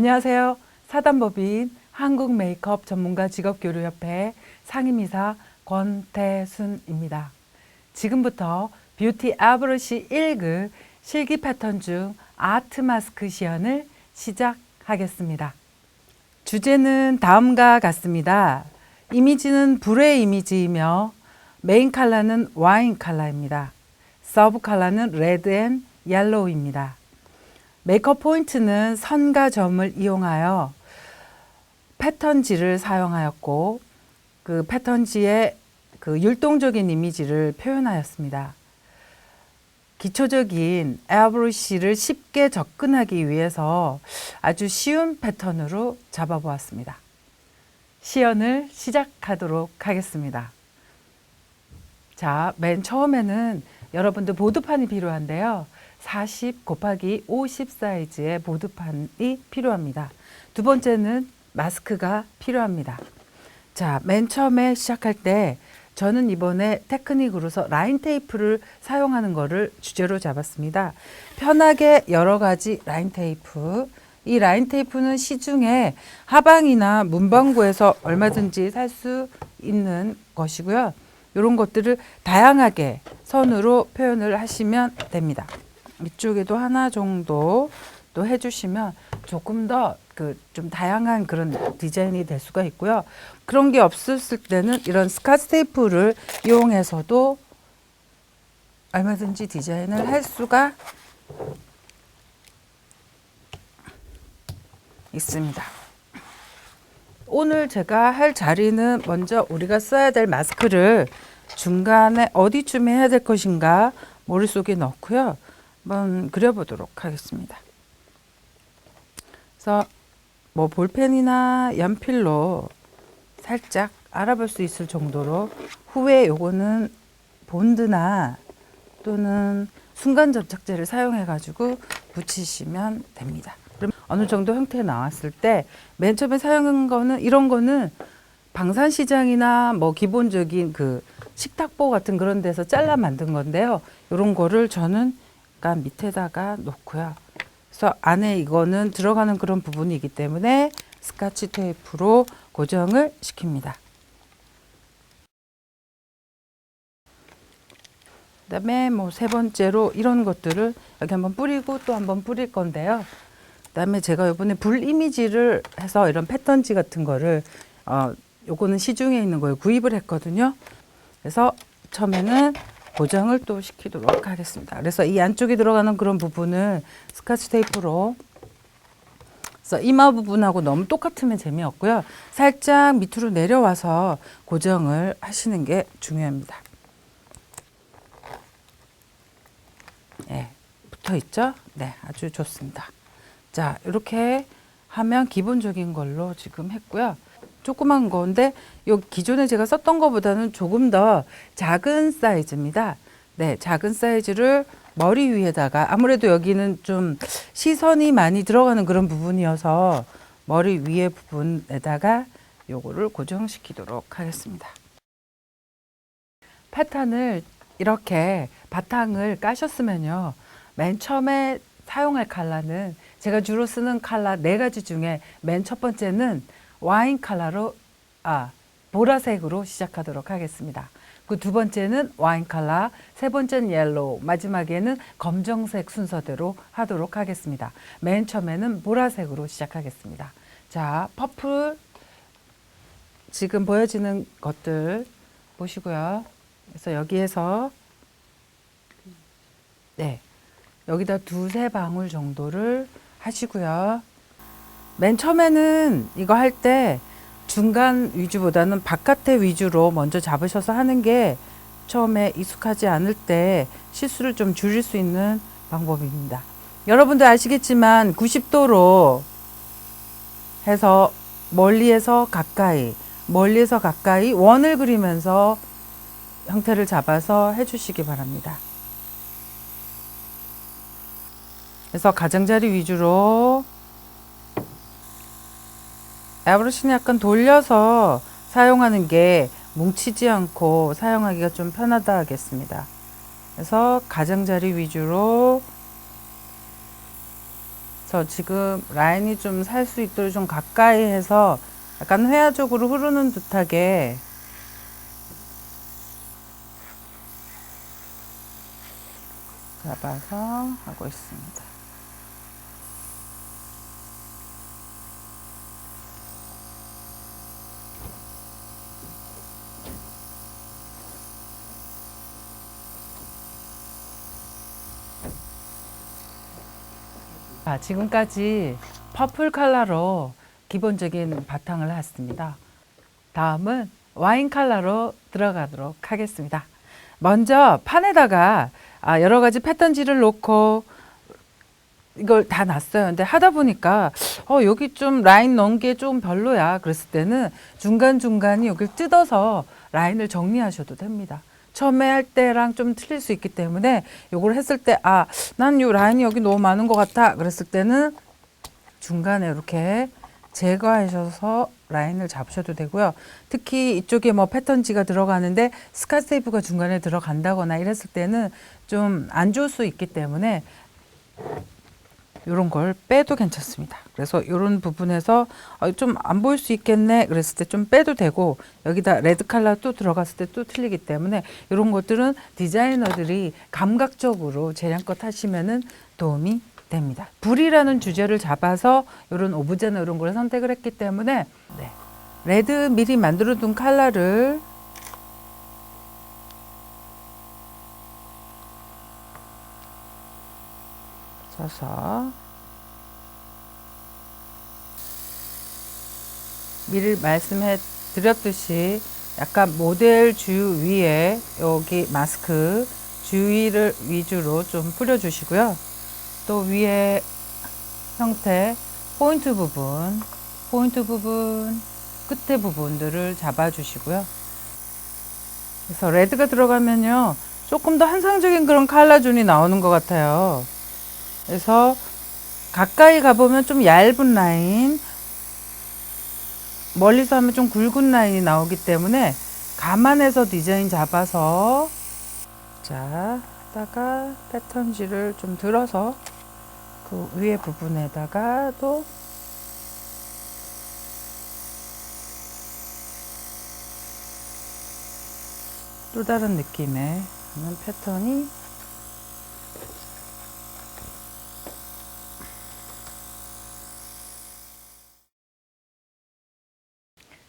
안녕하세요. 사단법인 한국 메이크업 전문가 직업교류협회 상임이사 권태순입니다. 지금부터 뷰티 아브러쉬 1급 실기 패턴 중 아트 마스크 시연을 시작하겠습니다. 주제는 다음과 같습니다. 이미지는 불의 이미지이며 메인 컬러는 와인 컬러입니다. 서브 컬러는 레드 앤 옐로우입니다. 메이크업 포인트는 선과 점을 이용하여 패턴지를 사용하였고 그 패턴지의 그 율동적인 이미지를 표현하였습니다. 기초적인 에어브러쉬를 쉽게 접근하기 위해서 아주 쉬운 패턴으로 잡아보았습니다. 시연을 시작하도록 하겠습니다. 자, 맨 처음에는 여러분들 보드판이 필요한데요. 40 곱하기 50 사이즈의 보드판이 필요합니다. 두 번째는 마스크가 필요합니다. 자, 맨 처음에 시작할 때 저는 이번에 테크닉으로서 라인 테이프를 사용하는 것을 주제로 잡았습니다. 편하게 여러 가지 라인 테이프. 이 라인 테이프는 시중에 하방이나 문방구에서 얼마든지 살 수 있는 것이고요. 이런 것들을 다양하게 선으로 표현을 하시면 됩니다. 이쪽에도 하나 정도 또 해주시면 조금 더 좀 다양한 그런 디자인이 될 수가 있고요. 그런 게 없었을 때는 이런 스카치 테이프를 이용해서도 얼마든지 디자인을 할 수가 있습니다. 오늘 제가 할 자리는 먼저 우리가 써야 될 마스크를 중간에 어디쯤에 해야 될 것인가 머릿속에 넣고요. 한번 그려보도록 하겠습니다. 그래서 뭐 볼펜이나 연필로 살짝 알아볼 수 있을 정도로 후에 요거는 본드나 또는 순간 접착제를 사용해 가지고 붙이시면 됩니다. 그럼 어느 정도 형태 나왔을 때 맨 처음에 사용한 거는 이런 거는 방산시장이나 뭐 기본적인 그 식탁보 같은 그런 데서 잘라 만든 건데요. 이런 거를 저는 약간 밑에다가 놓고요. 그래서 안에 이거는 들어가는 그런 부분이기 때문에 스카치 테이프로 고정을 시킵니다. 그다음에 뭐 세 번째로 이런 것들을 여기 한번 뿌리고 또 한번 뿌릴 건데요. 그다음에 제가 이번에 불 이미지를 해서 이런 패턴지 같은 거를 요거는 시중에 있는 걸 구입을 했거든요. 그래서 처음에는 고정을 또 시키도록 하겠습니다. 그래서 이 안쪽에 들어가는 그런 부분을 스카치 테이프로, 그래서 이마 부분하고 너무 똑같으면 재미없고요. 살짝 밑으로 내려와서 고정을 하시는 게 중요합니다. 네, 붙어 있죠? 네, 아주 좋습니다. 자, 이렇게 하면 기본적인 걸로 지금 했고요. 조그만 건데 요 기존에 제가 썼던 것보다는 조금 더 작은 사이즈입니다. 네, 작은 사이즈를 머리 위에다가, 아무래도 여기는 좀 시선이 많이 들어가는 그런 부분이어서 머리 위에 부분에다가 요거를 고정시키도록 하겠습니다. 패턴을 이렇게 바탕을 까셨으면요. 맨 처음에 사용할 컬러는 제가 주로 쓰는 컬러 4가지 중에 맨 첫 번째는 와인 컬러로, 보라색으로 시작하도록 하겠습니다. 그 두 번째는 와인 컬러, 세 번째는 옐로우, 마지막에는 검정색 순서대로 하도록 하겠습니다. 맨 처음에는 보라색으로 시작하겠습니다. 자, 퍼플 지금 보여지는 것들 보시고요. 그래서 여기에서 네, 여기다 2-3방울 정도를 하시고요. 맨 처음에는 이거 할 때 중간 위주보다는 바깥의 위주로 먼저 잡으셔서 하는 게 처음에 익숙하지 않을 때 실수를 좀 줄일 수 있는 방법입니다. 여러분들 아시겠지만 90도로 해서 멀리에서 가까이, 멀리에서 가까이 원을 그리면서 형태를 잡아서 해주시기 바랍니다. 그래서 가장자리 위주로 에어브러쉬는 약간 돌려서 사용하는 게 뭉치지 않고 사용하기가 좀 편하다 하겠습니다. 그래서 가장자리 위주로 그래서 지금 라인이 좀 살 수 있도록 좀 가까이 해서 약간 회화적으로 흐르는 듯하게 잡아서 하고 있습니다. 지금까지 퍼플 컬러로 기본적인 바탕을 했습니다. 다음은 와인 컬러로 들어가도록 하겠습니다. 먼저 판에다가 여러 가지 패턴지를 놓고 이걸 다 놨어요. 근데 하다 보니까 여기 좀 라인 넣은 게 좀 별로야. 그랬을 때는 중간중간에 여기를 뜯어서 라인을 정리하셔도 됩니다. 처음에 할 때랑 좀 틀릴 수 있기 때문에 요걸 했을 때 난 요 라인이 여기 너무 많은 것 같아. 그랬을 때는 중간에 이렇게 제거하셔서 라인을 잡으셔도 되고요. 특히 이쪽에 뭐 패턴지가 들어가는데 스카세이프가 중간에 들어간다거나 이랬을 때는 좀 안 좋을 수 있기 때문에 이런 걸 빼도 괜찮습니다. 그래서 이런 부분에서 좀 안 보일 수 있겠네 그랬을 때 좀 빼도 되고, 여기다 레드 컬러 또 들어갔을 때 또 틀리기 때문에 이런 것들은 디자이너들이 감각적으로 재량껏 하시면은 도움이 됩니다. 불이라는 주제를 잡아서 이런 오브제나 이런 걸 선택을 했기 때문에 레드 미리 만들어 둔 컬러를 써서 미리 말씀해 드렸듯이 약간 모델 주위에 여기 마스크 주위를 위주로 좀 뿌려주시고요. 또 위에 형태 포인트 부분 끝에 부분들을 잡아주시고요. 그래서 레드가 들어가면요 조금 더 환상적인 그런 컬러존이 나오는 것 같아요. 그래서 가까이 가보면 좀 얇은 라인, 멀리서 하면 좀 굵은 라인이 나오기 때문에 감안해서 디자인 잡아서 하다가 패턴지를 좀 들어서 그 위에 부분에다가도 또 다른 느낌의 패턴이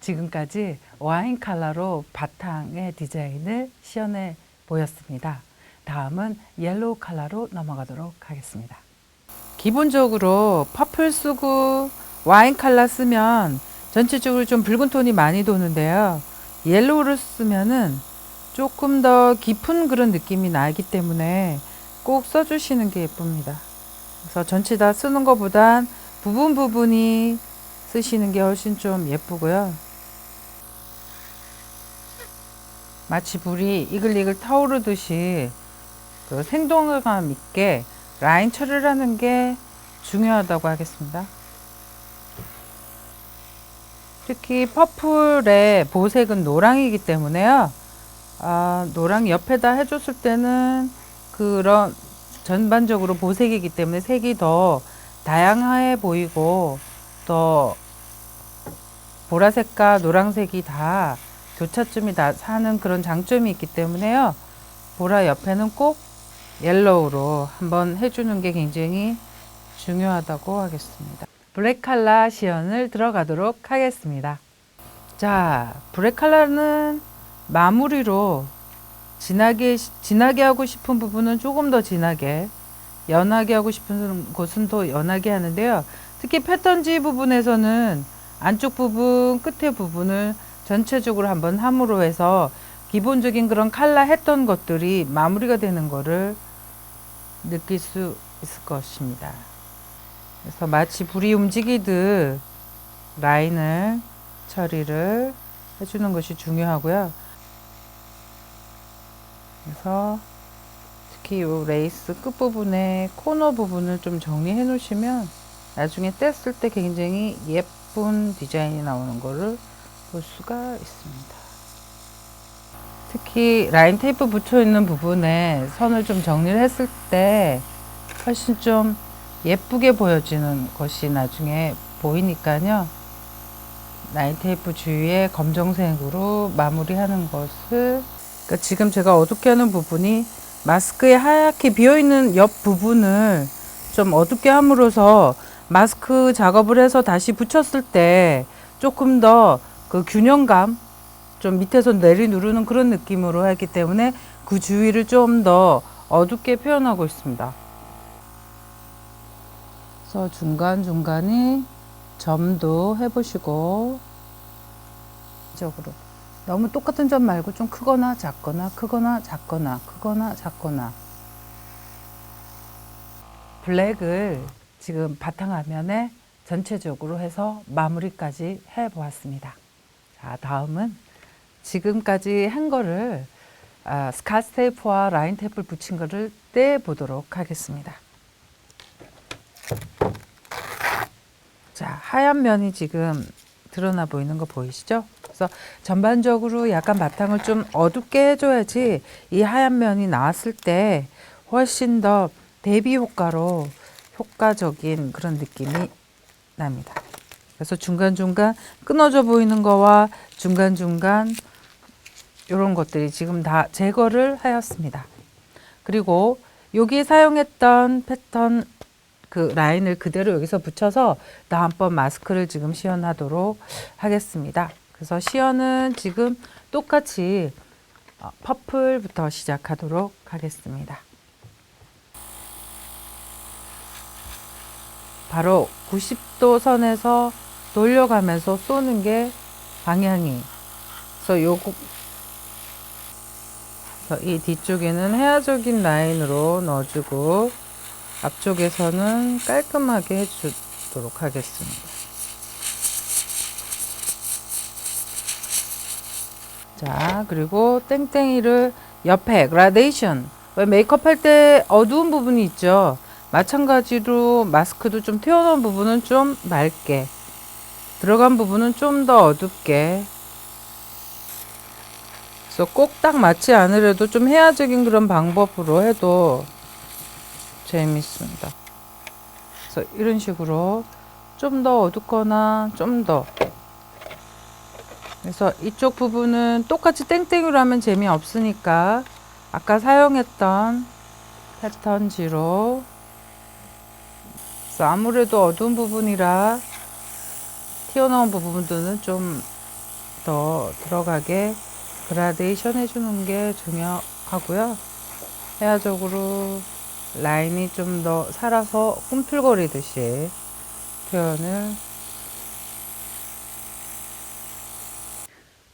지금까지 와인 컬러로 바탕의 디자인을 시연해 보였습니다. 다음은 옐로우 컬러로 넘어가도록 하겠습니다. 기본적으로 퍼플 쓰고 와인 컬러 쓰면 전체적으로 좀 붉은 톤이 많이 도는데요. 옐로우를 쓰면은 조금 더 깊은 그런 느낌이 나기 때문에 꼭 써주시는 게 예쁩니다. 그래서 전체 다 쓰는 것보단 부분이 쓰시는 게 훨씬 좀 예쁘고요. 마치 불이 이글이글 타오르듯이 그 생동감 있게 라인 처리를 하는 게 중요하다고 하겠습니다. 특히 퍼플의 보색은 노랑이기 때문에요. 노랑 옆에다 해줬을 때는 그런 전반적으로 보색이기 때문에 색이 더 다양해 보이고 더 보라색과 노란색이 다 교차점이 다 사는 그런 장점이 있기 때문에요. 보라 옆에는 꼭 옐로우로 한번 해주는 게 굉장히 중요하다고 하겠습니다. 블랙 컬러 시연을 들어가도록 하겠습니다. 자, 블랙 컬러는 마무리로 진하게 하고 싶은 부분은 조금 더 진하게, 연하게 하고 싶은 곳은 더 연하게 하는데요. 특히 패턴지 부분에서는 안쪽 부분, 끝에 부분을 전체적으로 한번 함으로 해서 기본적인 그런 컬러 했던 것들이 마무리가 되는 거를 느낄 수 있을 것입니다. 그래서 마치 불이 움직이듯 라인을 처리를 해주는 것이 중요하고요. 그래서 특히 이 레이스 끝부분에 코너 부분을 좀 정리해 놓으시면 나중에 뗐을 때 굉장히 예쁜 디자인이 나오는 것을 볼 수가 있습니다. 특히 라인 테이프 붙여 있는 부분에 선을 좀 정리를 했을 때 훨씬 좀 예쁘게 보여지는 것이 나중에 보이니까요. 라인 테이프 주위에 검정색으로 마무리하는 것을, 그러니까 지금 제가 어둡게 하는 부분이 마스크에 하얗게 비어있는 옆 부분을 좀 어둡게 함으로써 마스크 작업을 해서 다시 붙였을 때 조금 더 그 균형감, 좀 밑에서 내리 누르는 그런 느낌으로 하기 때문에 그 주위를 좀 더 어둡게 표현하고 있습니다. 그래서 중간중간에 점도 해보시고, 적으로 너무 똑같은 점 말고 좀 크거나 작거나 크거나 작거나 크거나 작거나. 블랙을 지금 바탕화면에 전체적으로 해서 마무리까지 해 보았습니다. 자, 다음은 지금까지 한 거를 스카치 테이프와 라인 테이프를 붙인 거를 떼 보도록 하겠습니다. 자, 하얀 면이 지금 드러나 보이는 거 보이시죠? 그래서 전반적으로 약간 바탕을 좀 어둡게 해줘야지 이 하얀 면이 나왔을 때 훨씬 더 대비 효과로 효과적인 그런 느낌이 납니다. 그래서 중간중간 끊어져 보이는 거와 중간중간 이런 것들이 지금 다 제거를 하였습니다. 그리고 여기 사용했던 패턴 그 라인을 그대로 여기서 붙여서 다음번 마스크를 지금 시연하도록 하겠습니다. 그래서 시연은 지금 똑같이 퍼플부터 시작하도록 하겠습니다. 바로 90도 선에서 돌려가면서 쏘는 게 방향이. 그래서 이 뒤쪽에는 해야적인 라인으로 넣어주고 앞쪽에서는 깔끔하게 해주도록 하겠습니다. 자, 그리고 땡땡이를 옆에 그라데이션, 왜 메이크업 할 때 어두운 부분이 있죠. 마찬가지로 마스크도 좀 튀어나온 부분은 좀 맑게, 들어간 부분은 좀 더 어둡게. 그래서 꼭 딱 맞지 않으려도 좀 해야적인 그런 방법으로 해도 재밌습니다. 그래서 이런 식으로 좀 더 어둡거나 좀 더, 그래서 이쪽 부분은 똑같이 땡땡이로 하면 재미없으니까 아까 사용했던 패턴지로, 그래서 아무래도 어두운 부분이라 튀어나온 부분들은 좀 더 들어가게 그라데이션 해주는 게 중요하고요. 해야적으로 라인이 좀 더 살아서 꿈틀거리듯이 표현을.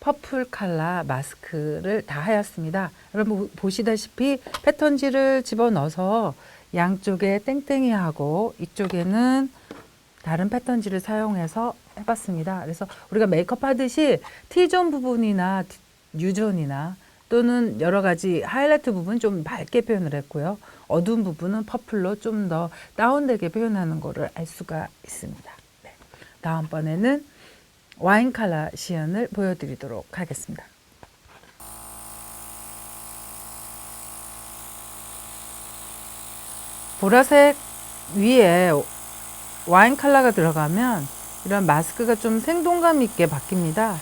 퍼플 컬러 마스크를 다 하였습니다. 여러분 보시다시피 패턴지를 집어넣어서 양쪽에 땡땡이하고 이쪽에는 다른 패턴지를 사용해서 해봤습니다. 그래서 우리가 메이크업 하듯이 T존 부분이나 U존이나 또는 여러 가지 하이라이트 부분 좀 맑게 표현을 했고요. 어두운 부분은 퍼플로 좀 더 다운되게 표현하는 것을 알 수가 있습니다. 네. 다음번에는 와인 컬러 시연을 보여드리도록 하겠습니다. 보라색 위에 와인 컬러가 들어가면 이런 마스크가 좀 생동감 있게 바뀝니다.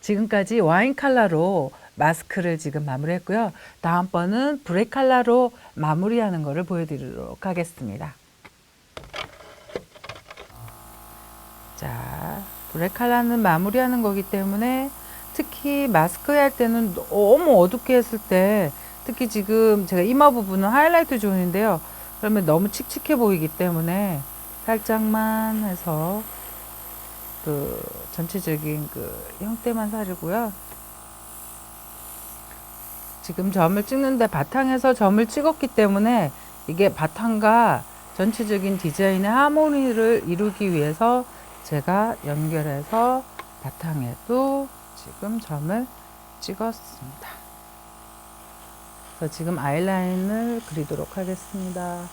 지금까지 와인 컬러로 마스크를 지금 마무리했고요. 다음번은 브레이 컬러로 마무리하는 것을 보여드리도록 하겠습니다. 자, 브레이 컬러는 마무리하는 거기 때문에 특히 마스크 할 때는 너무 어둡게 했을 때, 특히 지금 제가 이마 부분은 하이라이트 존인데요. 그러면 너무 칙칙해 보이기 때문에 살짝만 해서 그 전체적인 그 형태만 살리고요. 지금 점을 찍는데 바탕에서 점을 찍었기 때문에 이게 바탕과 전체적인 디자인의 하모니를 이루기 위해서 제가 연결해서 바탕에도 지금 점을 찍었습니다. 그래서 지금 아이라인을 그리도록 하겠습니다.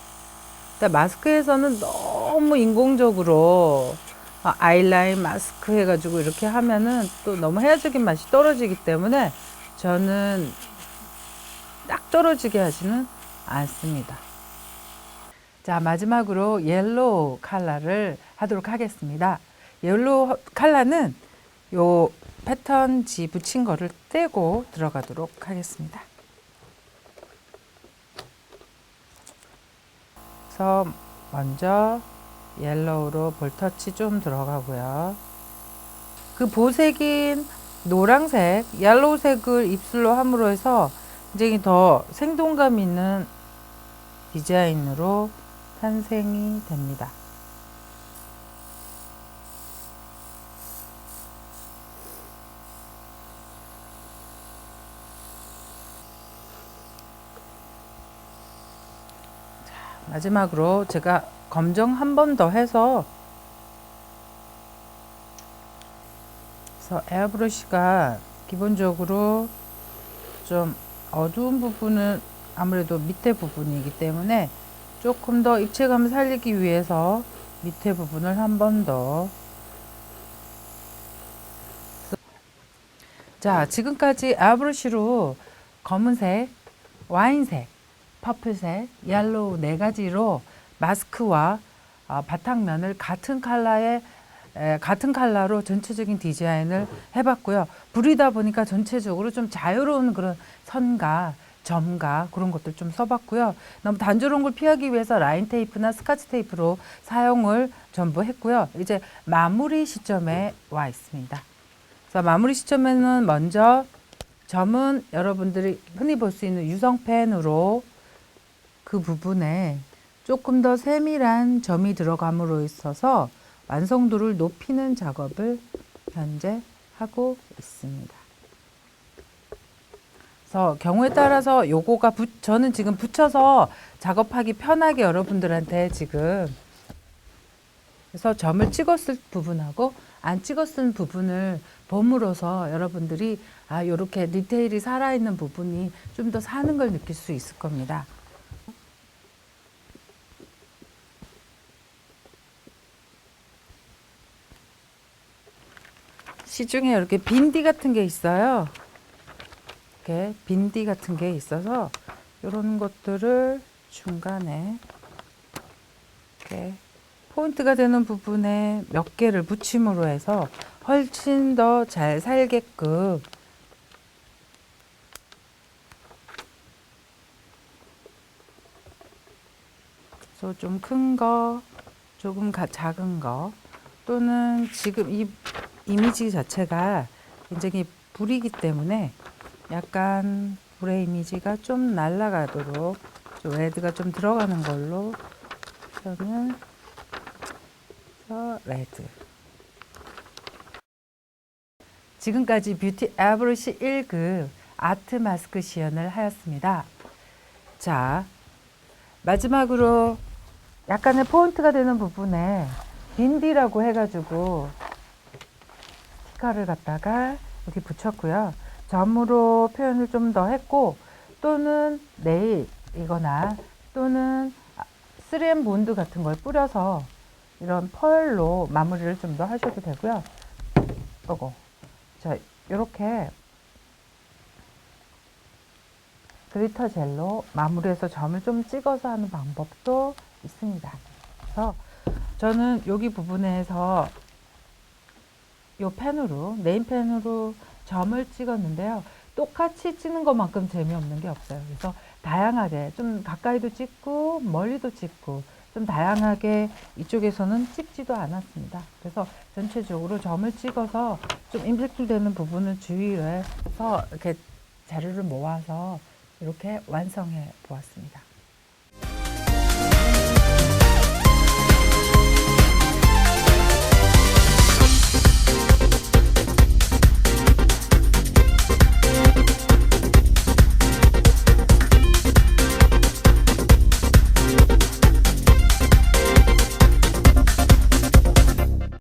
마스크에서는 너무 인공적으로 아이라인 마스크 해가지고 이렇게 하면은 또 너무 해야적인 맛이 떨어지기 때문에 저는 딱 떨어지게 하지는 않습니다. 자, 마지막으로 옐로우 컬러를 하도록 하겠습니다. 옐로우 컬러는 요 패턴지 붙인 거를 떼고 들어가도록 하겠습니다. 그래서 먼저 옐로우로 볼터치 좀 들어가고요. 그 보색인 노란색, 옐로우색을 입술로 함으로 해서 굉장히 더 생동감 있는 디자인으로 탄생이 됩니다. 자, 마지막으로 제가 검정 한 번 더 해서 에어브러쉬가 기본적으로 좀 어두운 부분은 아무래도 밑에 부분이기 때문에 조금 더 입체감을 살리기 위해서 밑에 부분을 한 번 더. 자, 지금까지 에어브러쉬로 검은색, 와인색, 퍼플색, 옐로우 네 가지로 마스크와 바탕면을 같은 컬러로 전체적인 디자인을 해봤고요. 불이다 보니까 전체적으로 좀 자유로운 그런 선과 점과 그런 것들 좀 써봤고요. 너무 단조로운 걸 피하기 위해서 라인 테이프나 스카치 테이프로 사용을 전부 했고요. 이제 마무리 시점에 와 있습니다. 그래서 마무리 시점에는 먼저 점은 여러분들이 흔히 볼 수 있는 유성펜으로 그 부분에 조금 더 세밀한 점이 들어감으로 있어서 완성도를 높이는 작업을 현재 하고 있습니다. 그래서 경우에 따라서 요거가 저는 지금 붙여서 작업하기 편하게 여러분들한테 지금 그래서 점을 찍었을 부분하고 안 찍었을 부분을 봄으로써 여러분들이 요렇게 디테일이 살아있는 부분이 좀 더 사는 걸 느낄 수 있을 겁니다. 시중에 이렇게 빈디 같은 게 있어요. 이렇게 빈디 같은 게 있어서 이런 것들을 중간에 이렇게 포인트가 되는 부분에 몇 개를 붙임으로 해서 훨씬 더 잘 살게끔 그래서 좀 큰 거, 조금 작은 거 또는 지금 이 이미지 자체가 굉장히 불이기 때문에 약간 불의 이미지가 좀 날아가도록 좀 레드가 좀 들어가는 걸로 저는 레드. 지금까지 뷰티 에어브러쉬 1급 아트 마스크 시연을 하였습니다. 자, 마지막으로 약간의 포인트가 되는 부분에 빈디라고 해가지고 스티커를 갖다가 여기 붙였고요. 점으로 표현을 좀 더 했고 또는 네일이거나 또는 3M 본드 같은 걸 뿌려서 이런 펄로 마무리를 좀 더 하셔도 되고요. 자, 이렇게 글리터 젤로 마무리해서 점을 좀 찍어서 하는 방법도 있습니다. 그래서 저는 여기 부분에서 이 펜으로 네임펜으로 점을 찍었는데요. 똑같이 찍는 것만큼 재미없는 게 없어요. 그래서 다양하게 좀 가까이도 찍고 멀리도 찍고 좀 다양하게 이쪽에서는 찍지도 않았습니다. 그래서 전체적으로 점을 찍어서 좀 임팩트 되는 부분을 주의를 해서 이렇게 자료를 모아서 이렇게 완성해 보았습니다.